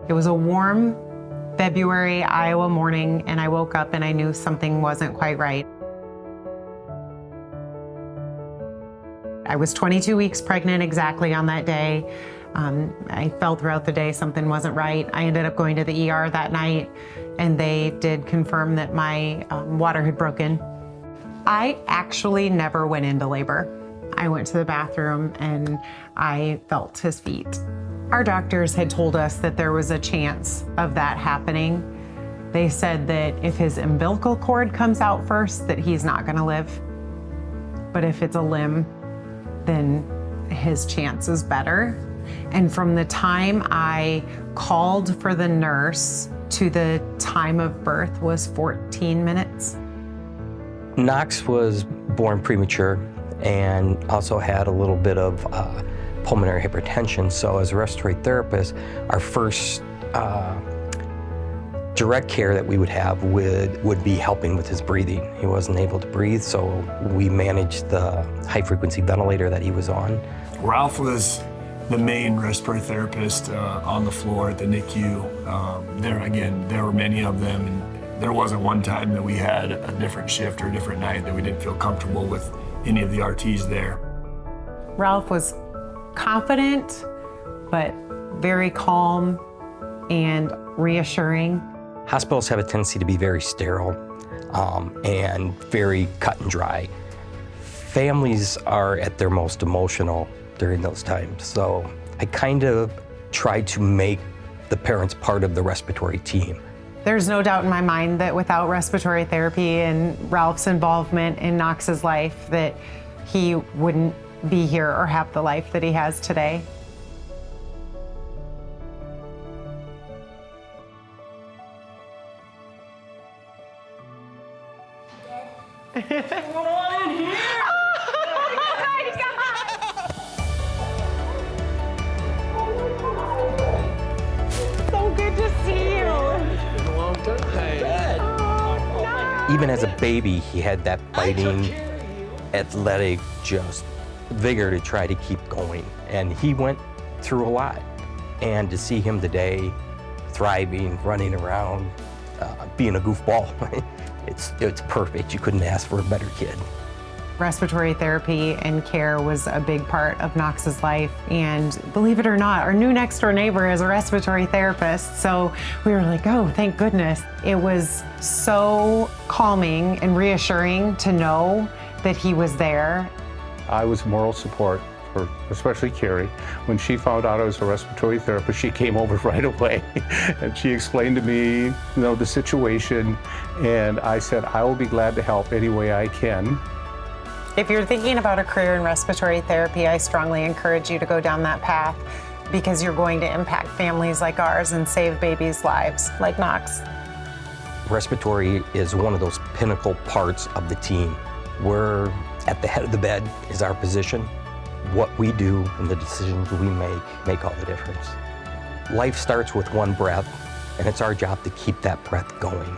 It was a warm February Iowa morning, and I woke up and I knew something wasn't quite right. I was 22 weeks pregnant exactly on that day. I felt throughout the day something wasn't right. I ended up going to the ER that night, and they did confirm that my water had broken. I actually never went into labor. I went to the bathroom and I felt his feet. Our doctors had told us that there was a chance of that happening. They said that if his umbilical cord comes out first, that he's not gonna live. But if it's a limb, then his chance is better. And from the time I called for the nurse to the time of birth was 14 minutes. Knox was born premature and also had a little bit of pulmonary hypertension. So as a respiratory therapist, our first direct care that we would have would be helping with his breathing. He wasn't able to breathe, so we managed the high frequency ventilator that he was on. Ralph was the main respiratory therapist on the floor at the NICU. There were many of them, and there wasn't one time that we had a different shift or a different night that we didn't feel comfortable with any of the RTs there. Ralph was confident, but very calm and reassuring. Hospitals have a tendency to be very sterile and very cut and dry. Families are at their most emotional during those times. So I kind of tried to make the parents part of the respiratory team. There's no doubt in my mind that without respiratory therapy and Ralph's involvement in Knox's life, that he wouldn't be here or have the life that he has today. Come on in here! Even as a baby, he had that fighting, athletic, just vigor to try to keep going. And he went through a lot. And to see him today, thriving, running around, being a goofball, it's perfect. You couldn't ask for a better kid. Respiratory therapy and care was a big part of Knox's life. And believe it or not, our new next door neighbor is a respiratory therapist. So we were like, oh, thank goodness. It was so calming and reassuring to know that he was there. I was moral support for especially Carrie. When she found out I was a respiratory therapist, she came over right away and she explained to me, the situation. And I said, I will be glad to help any way I can. If you're thinking about a career in respiratory therapy, I strongly encourage you to go down that path because you're going to impact families like ours and save babies' lives like Knox. Respiratory is one of those pinnacle parts of the team. We're at the head of the bed is our position. What we do and the decisions we make all the difference. Life starts with one breath, and it's our job to keep that breath going.